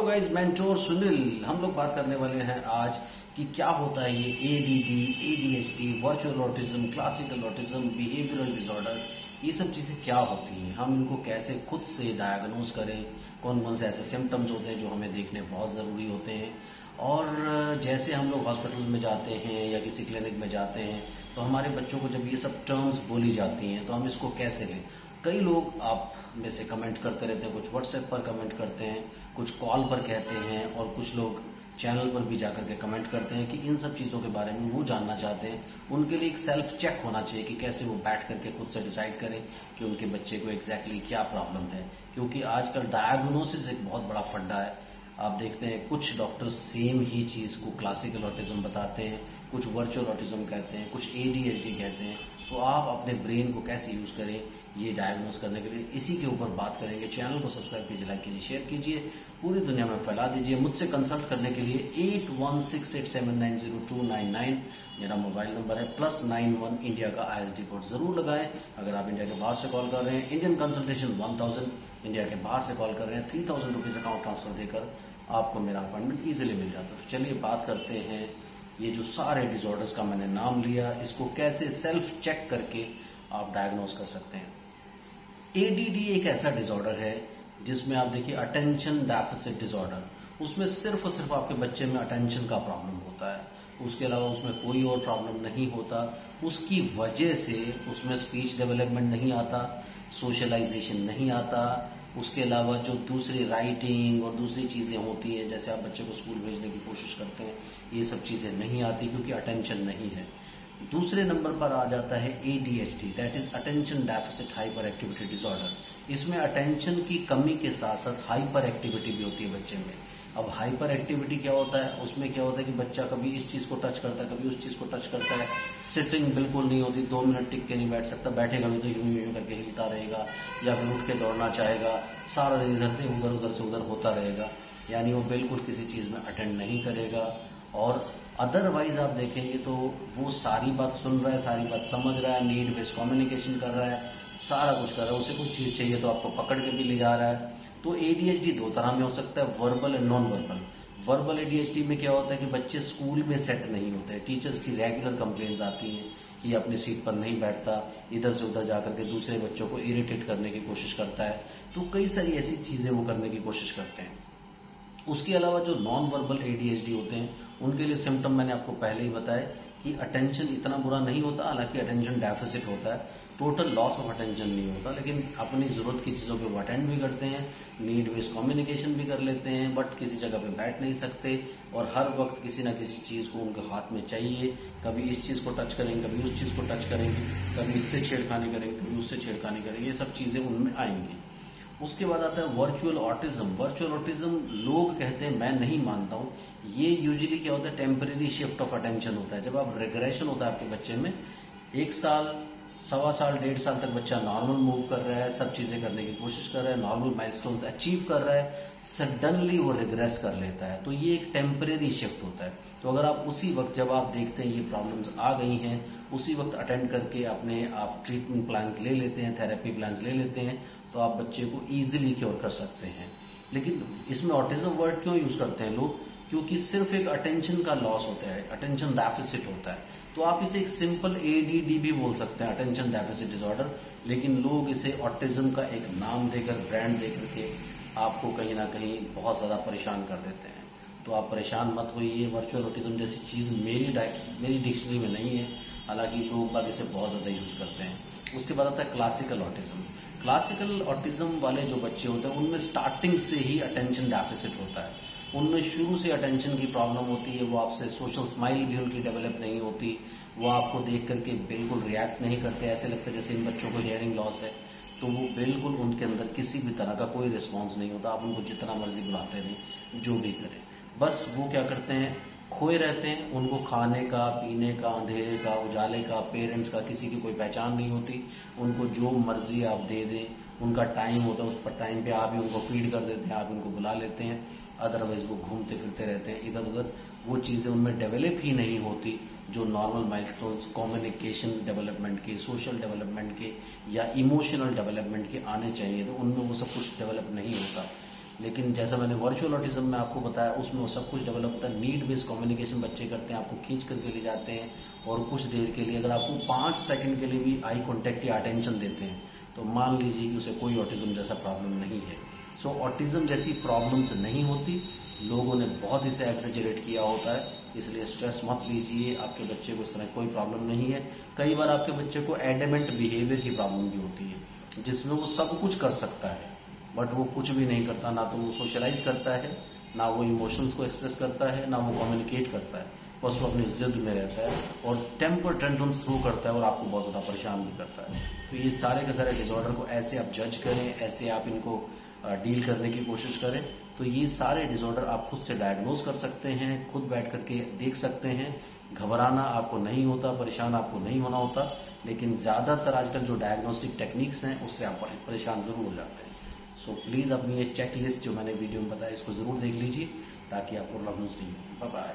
Hello guys, mentor Sunil. हम लोग बात करने वाले हैं आज कि क्या होता है ये ADD, ADHD, virtual autism, classical autism, behavioural disorder. ये सब चीजें क्या होती हैं, हम इनको कैसे खुद से डायग्नोज करें, कौन कौन से ऐसे सिम्टम्स होते हैं जो हमें देखने बहुत जरूरी होते हैं। और जैसे हम लोग हॉस्पिटल में जाते हैं या किसी क्लिनिक में जाते हैं तो हमारे बच्चों को जब ये सब टर्म्स बोली जाती हैं तो हम इसको कैसे लें। कई लोग आप में से कमेंट करते रहते हैं, कुछ व्हाट्सएप पर कमेंट करते हैं, कुछ कॉल पर कहते हैं और कुछ लोग चैनल पर भी जाकर के कमेंट करते हैं कि इन सब चीज़ों के बारे में वो जानना चाहते हैं। उनके लिए एक सेल्फ चेक होना चाहिए कि कैसे वो बैठ करके खुद से डिसाइड करें कि उनके बच्चे को एग्जैक्टली क्या प्रॉब्लम है, क्योंकि आजकल डायग्नोसिस एक बहुत बड़ा फंडा है। आप देखते हैं कुछ डॉक्टर सेम ही चीज को क्लासिकल ऑटिज्म बताते हैं, कुछ वर्चुअल ऑटिज्म कहते हैं, कुछ एडीएचडी कहते हैं। तो आप अपने ब्रेन को कैसे यूज करें ये डायग्नोस करने के लिए, इसी के ऊपर बात करेंगे। चैनल को सब्सक्राइब कीजिए, लाइक कीजिए, शेयर कीजिए, पूरी दुनिया में फैला दीजिए। मुझसे कंसल्ट करने के लिए 8168790299 मेरा मोबाइल नंबर है, +91 इंडिया का ISD कोड जरूर लगाएं। अगर आप इंडिया के बाहर से कॉल कर रहे हैं, इंडियन कंसल्टेशन 1000, इंडिया के बाहर से कॉल कर रहे हैं 3000 रुपीज अकाउंट ट्रांसफर देकर आपको मेरा अपॉइंटमेंट इजीली मिल जाता है। तो चलिए बात करते हैं, ये जो सारे डिसऑर्डर्स का मैंने नाम लिया, इसको कैसे सेल्फ चेक करके आप डायग्नोस कर सकते हैं। एडीडी एक ऐसा डिसऑर्डर है जिसमें आप देखिए अटेंशन डेफिसिट डिसऑर्डर, उसमें सिर्फ और सिर्फ आपके बच्चे में अटेंशन का प्रॉब्लम होता है, उसके अलावा उसमें कोई और प्रॉब्लम नहीं होता। उसकी वजह से उसमें स्पीच डेवलपमेंट नहीं आता, सोशलाइजेशन नहीं आता, उसके अलावा जो दूसरी राइटिंग और दूसरी चीजें होती हैं, जैसे आप बच्चे को स्कूल भेजने की कोशिश करते हैं, ये सब चीजें नहीं आती क्योंकि अटेंशन नहीं है। दूसरे नंबर पर आ जाता है ADHD, that is attention deficit hyper activity disorder. इसमें अटेंशन की कमी के साथ साथ हाइपर एक्टिविटी भी होती है बच्चे में। अब हाइपर एक्टिविटी क्या होता है, उसमें क्या होता है कि बच्चा कभी इस चीज को टच करता है, कभी उस चीज को टच करता है, सिटिंग बिल्कुल नहीं होती, 2 मिनट टिक के नहीं बैठ सकता, बैठेगा भी तो यूं यूं करके हिलता रहेगा या फिर उठ के दौड़ना चाहेगा, सारा दिन इधर से उधर उधर से उधर होता रहेगा, यानी वो बिल्कुल किसी चीज में अटेंड नहीं करेगा। और अदरवाइज आप देखेंगे तो वो सारी बात सुन रहा है, सारी बात समझ रहा है, नीड बेस्ड कम्युनिकेशन कर रहा है, सारा कुछ कर रहा है। उसे कुछ चीज चाहिए तो आपको पकड़ के भी ले जा रहा है। तो ADHD 2 तरह में हो सकता है, verbal and non verbal. Verbal ADHD में क्या होता है कि बच्चे स्कूल में सेट नहीं होते, टीचर्स की रेगुलर कंप्लेंट्स आती हैं कि अपनी सीट पर नहीं बैठता, इधर से उधर जाकर के दूसरे बच्चों को इरिटेट करने की कोशिश करता है। तो कई सारी ऐसी चीजें वो करने की कोशिश करते हैं। उसके अलावा जो नॉन वर्बल ADHD होते हैं उनके लिए सिम्टम मैंने आपको पहले ही बताया कि अटेंशन इतना बुरा नहीं होता, हालांकि अटेंशन डेफिसिट होता है, टोटल लॉस ऑफ अटेंशन नहीं होता, लेकिन अपनी जरूरत की चीजों पे वो अटेंड भी करते हैं, नीड बेस्ड कम्युनिकेशन भी कर लेते हैं, बट किसी जगह पे बैठ नहीं सकते और हर वक्त किसी ना किसी चीज को उनके हाथ में चाहिए। कभी इस चीज को टच करेंगे, कभी उस चीज को टच करेंगे, कभी इससे छेड़खानी करेंगे, कभी उससे छेड़खानी करेंगे, ये सब चीजें उनमें आएंगी। उसके बाद आता है वर्चुअल ऑटिज्म। वर्चुअल ऑटिज्म लोग कहते हैं, मैं नहीं मानता हूं। ये यूजुअली क्या होता है, टेम्परेरी शिफ्ट ऑफ अटेंशन होता है। जब आप रिग्रेशन होता है आपके बच्चे में, 1 साल, 1.25 साल, 1.5 साल तक बच्चा नॉर्मल मूव कर रहा है, सब चीजें करने की कोशिश कर रहा है, नॉर्मल माइलस्टोन्स अचीव कर रहा है, सडनली वो रिग्रेस कर लेता है। तो ये एक टेम्परेरी शिफ्ट होता है। तो अगर आप उसी वक्त जब आप देखते हैं ये प्रॉब्लम्स आ गई हैं, उसी वक्त अटेंड करके अपने आप ट्रीटमेंट प्लान्स ले लेते हैं, थेरेपी प्लान्स ले लेते हैं, तो आप बच्चे को इजीली क्योर कर सकते हैं। लेकिन इसमें ऑटिज्म वर्ड क्यों यूज करते हैं लोग, क्योंकि सिर्फ एक अटेंशन का लॉस होता है, अटेंशन डेफिसिट होता है। तो आप इसे एक सिंपल ADD भी बोल सकते हैं, अटेंशन डेफिसिट डिसऑर्डर, लेकिन लोग इसे ऑटिज्म का एक नाम देकर, ब्रांड देकर के आपको कहीं ना कहीं बहुत ज्यादा परेशान कर देते हैं। तो आप परेशान मत होइए। वर्चुअल ऑटिज्म जैसी चीज मेरी डिक्शनरी में नहीं है, हालांकि लोग बाग इसे बहुत ज्यादा यूज करते हैं। उसके बाद आता है क्लासिकल ऑटिज्म। क्लासिकल ऑटिज्म वाले जो बच्चे होते हैं उनमें स्टार्टिंग से ही अटेंशन डेफिसिट होता है, उनमें शुरू से अटेंशन की प्रॉब्लम होती है। वो आपसे सोशल स्माइल भी उनकी डेवलप नहीं होती, वो आपको देख करके बिल्कुल रिएक्ट नहीं करते, ऐसे लगता है जैसे इन बच्चों को हियरिंग लॉस है। तो वो बिल्कुल उनके अंदर किसी भी तरह का कोई रिस्पॉन्स नहीं होता, आप उनको जितना मर्जी बुलाते रहें, जो भी करें, बस वो क्या करते हैं, खोए रहते हैं। उनको खाने का, पीने का, अंधेरे का, उजाले का, पेरेंट्स का किसी की कोई पहचान नहीं होती। उनको जो मर्जी आप दे दें, उनका टाइम होता है, उस पर टाइम पे आप ही उनको फीड कर देते हैं, आप उनको बुला लेते हैं, अदरवाइज वो घूमते फिरते रहते हैं इधर उधर। वो चीजें उनमें डेवलप ही नहीं होती जो नॉर्मल माइलस्टोन्स कम्युनिकेशन डेवलपमेंट के, सोशल डेवलपमेंट के या इमोशनल डेवलपमेंट के आने चाहिए, तो उनमें वो सब कुछ डेवलप नहीं होता। लेकिन जैसा मैंने वर्चुअल ऑटिज्म में आपको बताया, उसमें वो सब कुछ डेवलप होता है। नीड बेस्ड कम्युनिकेशन बच्चे करते हैं, आपको खींच करके ले जाते हैं और कुछ देर के लिए, अगर आपको 5 सेकंड के लिए भी आई कांटेक्ट या अटेंशन देते हैं तो मान लीजिए कि उसे कोई ऑटिज्म जैसा प्रॉब्लम नहीं है। सो ऑटिज्म जैसी प्रॉब्लम्स नहीं होती, लोगों ने बहुत इसे एक्सेजरेट किया होता है, इसलिए स्ट्रेस मत लीजिए। आपके बच्चे को इस तरह कोई प्रॉब्लम नहीं है। कई बार आपके बच्चे को एडेमेंट बिहेवियर की प्रॉब्लम भी होती है, जिसमें वो सब कुछ कर सकता है बट वो कुछ भी नहीं करता। ना तो वो सोशलाइज करता है, ना वो इमोशंस को एक्सप्रेस करता है, ना वो कम्युनिकेट करता है, बस वो अपनी जिद में रहता है और टेम्पर टेंट्रम्स थ्रू करता है और आपको बहुत ज़्यादा परेशान भी करता है। तो ये सारे के सारे डिसऑर्डर को ऐसे आप जज करें, ऐसे आप इनको डील करने की कोशिश करें, तो ये सारे डिसऑर्डर आप खुद से डायग्नोज कर सकते हैं, खुद बैठ करके देख सकते हैं। घबराना आपको नहीं होता, परेशान आपको नहीं होना होता, लेकिन ज़्यादातर आजकल जो डायग्नोस्टिक टेक्निक्स हैं उससे आप परेशान जरूर हो जाते हैं। सो प्लीज़ अपनी ये चेक लिस्ट जो मैंने वीडियो में बताया इसको ज़रूर देख लीजिए ताकि आपको प्रॉब्लम्स नहीं हो। Bye bye.